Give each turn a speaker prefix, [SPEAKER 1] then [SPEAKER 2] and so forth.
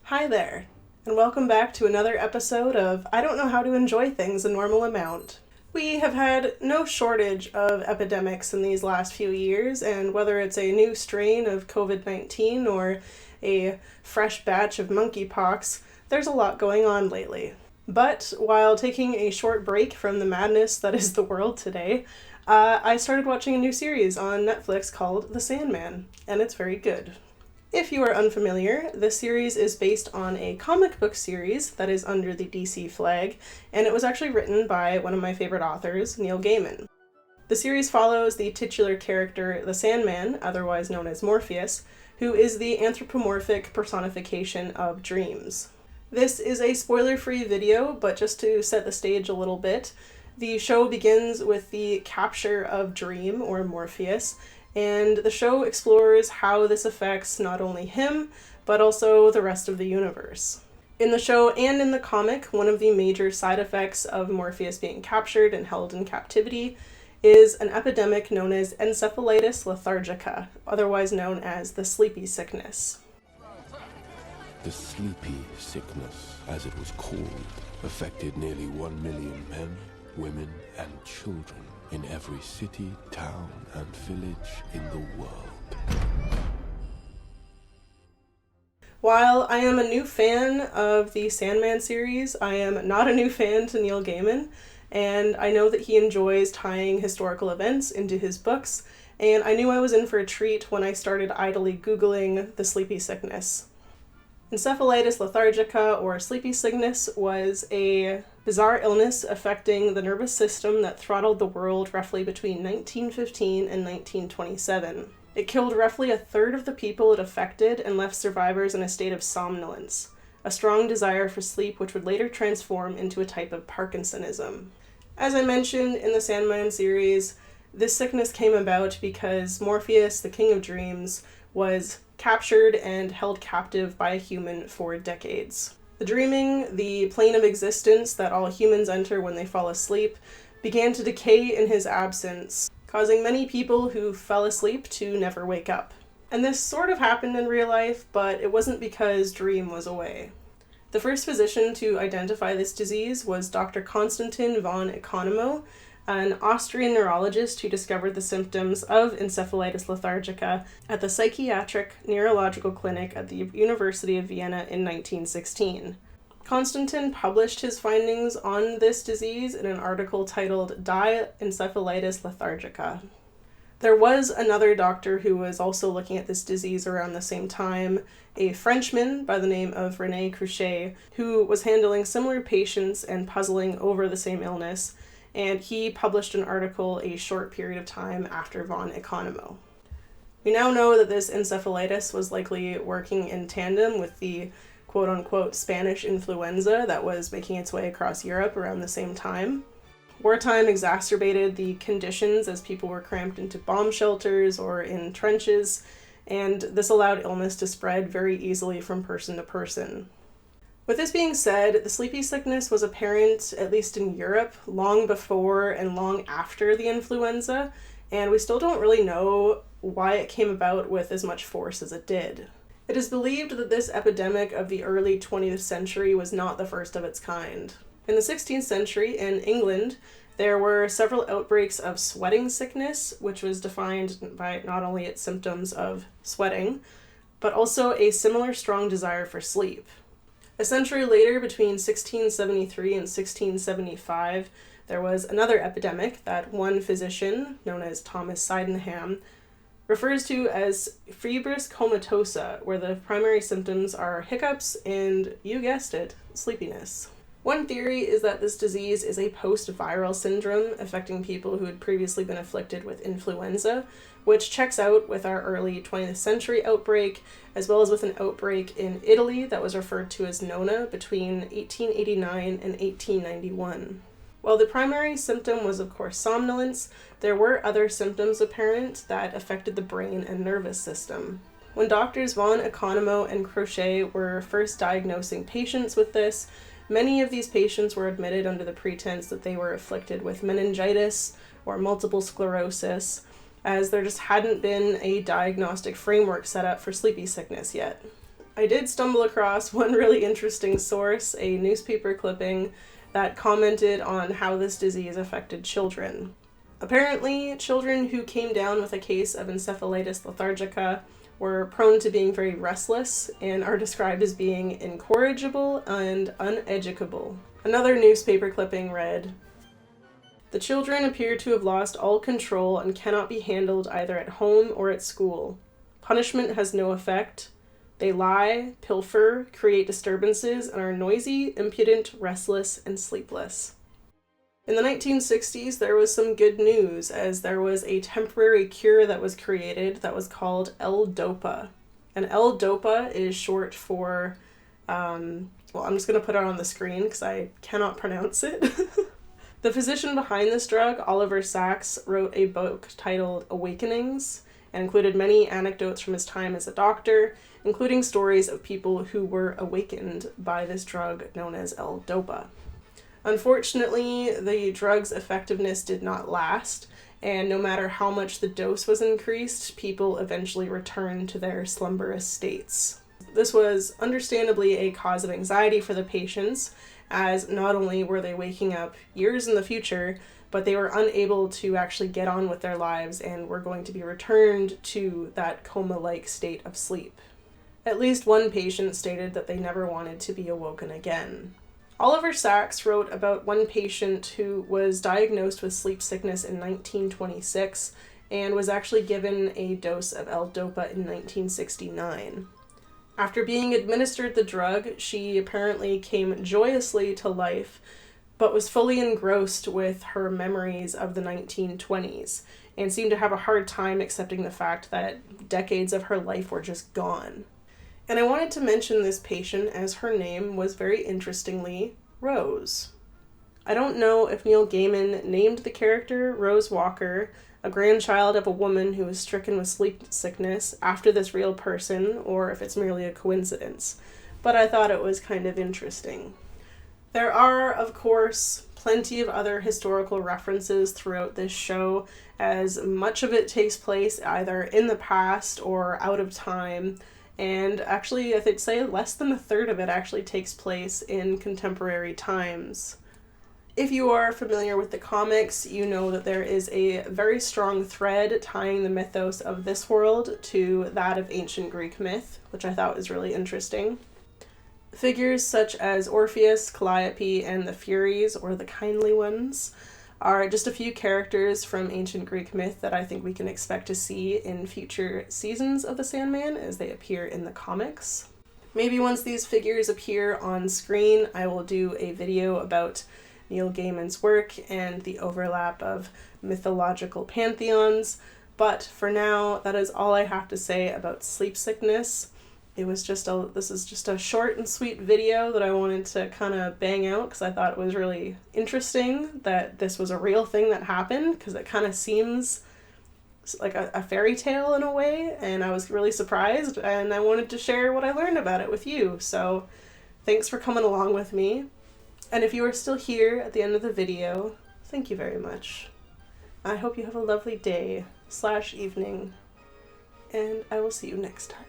[SPEAKER 1] Hi there, and welcome back to another episode of I Don't Know How to Enjoy Things a Normal Amount. We have had no shortage of epidemics in these last few years, and whether it's a new strain of COVID-19 or a fresh batch of monkeypox, there's a lot going on lately. But while taking a short break from the madness that is the world today, I started watching a new series on Netflix called The Sandman, and it's very good. If you are unfamiliar, this series is based on a comic book series that is under the DC flag, and it was actually written by one of my favorite authors, Neil Gaiman. The series follows the titular character, the Sandman, otherwise known as Morpheus, who is the anthropomorphic personification of dreams. This is a spoiler-free video, but just to set the stage a little bit, the show begins with the capture of Dream, or Morpheus, and the show explores how this affects not only him, but also the rest of the universe. In the show and in the comic, one of the major side effects of Morpheus being captured and held in captivity is an epidemic known as encephalitis lethargica, otherwise known as the sleepy sickness.
[SPEAKER 2] The sleepy sickness, as it was called, affected nearly 1 million men, women, and children in every city, town, and village in the world.
[SPEAKER 1] While I am a new fan of the Sandman series, I am not a new fan to Neil Gaiman, and I know that he enjoys tying historical events into his books, and I knew I was in for a treat when I started idly Googling the sleepy sickness. Encephalitis lethargica, or sleepy sickness, was a bizarre illness affecting the nervous system that throttled the world roughly between 1915 and 1927. It killed roughly a third of the people it affected and left survivors in a state of somnolence, a strong desire for sleep which would later transform into a type of Parkinsonism. As I mentioned in the Sandman series, this sickness came about because Morpheus, the King of Dreams, was captured and held captive by a human for decades. The dreaming, the plane of existence that all humans enter when they fall asleep, began to decay in his absence, causing many people who fell asleep to never wake up. And this sort of happened in real life, but it wasn't because Dream was away. The first physician to identify this disease was Dr. Konstantin von Economo, an Austrian neurologist who discovered the symptoms of encephalitis lethargica at the Psychiatric Neurological Clinic at the University of Vienna in 1916. Konstantin published his findings on this disease in an article titled Die Encephalitis Lethargica. There was another doctor who was also looking at this disease around the same time, a Frenchman by the name of René Cruchet, who was handling similar patients and puzzling over the same illness, and he published an article a short period of time after von Economo. We now know that this encephalitis was likely working in tandem with the quote-unquote Spanish influenza that was making its way across Europe around the same time. Wartime exacerbated the conditions as people were cramped into bomb shelters or in trenches, and this allowed illness to spread very easily from person to person. With this being said, the sleepy sickness was apparent, at least in Europe, long before and long after the influenza, and we still don't really know why it came about with as much force as it did. It is believed that this epidemic of the early 20th century was not the first of its kind. In the 16th century, in England, there were several outbreaks of sweating sickness, which was defined by not only its symptoms of sweating, but also a similar strong desire for sleep. A century later, between 1673 and 1675, there was another epidemic that one physician, known as Thomas Sydenham, refers to as febris comatosa, where the primary symptoms are hiccups and, you guessed it, sleepiness. One theory is that this disease is a post-viral syndrome affecting people who had previously been afflicted with influenza, which checks out with our early 20th century outbreak, as well as with an outbreak in Italy that was referred to as Nona between 1889 and 1891. While the primary symptom was, of course, somnolence, there were other symptoms apparent that affected the brain and nervous system. When doctors von Economo and Crochet were first diagnosing patients with this, many of these patients were admitted under the pretense that they were afflicted with meningitis or multiple sclerosis, as there just hadn't been a diagnostic framework set up for sleepy sickness yet. I did stumble across one really interesting source, a newspaper clipping that commented on how this disease affected children. Apparently, children who came down with a case of encephalitis lethargica were prone to being very restless and are described as being incorrigible and uneducable. Another newspaper clipping read, "The children appear to have lost all control and cannot be handled either at home or at school. Punishment has no effect. They lie, pilfer, create disturbances, and are noisy, impudent, restless, and sleepless." In the 1960s, there was some good news, as there was a temporary cure that was created that was called L-DOPA. And L-DOPA is short for, I'm just going to put it on the screen because I cannot pronounce it. The physician behind this drug, Oliver Sacks, wrote a book titled Awakenings and included many anecdotes from his time as a doctor, including stories of people who were awakened by this drug known as L-DOPA. Unfortunately, the drug's effectiveness did not last, and no matter how much the dose was increased, people eventually returned to their slumberous states. This was understandably a cause of anxiety for the patients, as not only were they waking up years in the future, but they were unable to actually get on with their lives and were going to be returned to that coma-like state of sleep. At least one patient stated that they never wanted to be awoken again. Oliver Sacks wrote about one patient who was diagnosed with sleep sickness in 1926 and was actually given a dose of L-DOPA in 1969. After being administered the drug, she apparently came joyously to life, but was fully engrossed with her memories of the 1920s and seemed to have a hard time accepting the fact that decades of her life were just gone. And I wanted to mention this patient as her name was very interestingly Rose. I don't know if Neil Gaiman named the character Rose Walker, a grandchild of a woman who was stricken with sleep sickness, after this real person, or if it's merely a coincidence, but I thought it was kind of interesting. There are, of course, plenty of other historical references throughout this show, as much of it takes place either in the past or out of time. And actually, I think say less than a third of it actually takes place in contemporary times. If you are familiar with the comics, you know that there is a very strong thread tying the mythos of this world to that of ancient Greek myth, which I thought was really interesting. Figures such as Orpheus, Calliope, and the Furies, or the Kindly Ones, are just a few characters from ancient Greek myth that I think we can expect to see in future seasons of the Sandman as they appear in the comics. Maybe once these figures appear on screen, I will do a video about Neil Gaiman's work and the overlap of mythological pantheons, but for now, that is all I have to say about sleep sickness. This is just a short and sweet video that I wanted to kind of bang out because I thought it was really interesting that this was a real thing that happened, because it kind of seems like a fairy tale in a way, and I was really surprised, and I wanted to share what I learned about it with you. So thanks for coming along with me. And if you are still here at the end of the video, thank you very much. I hope you have a lovely day/evening, and I will see you next time.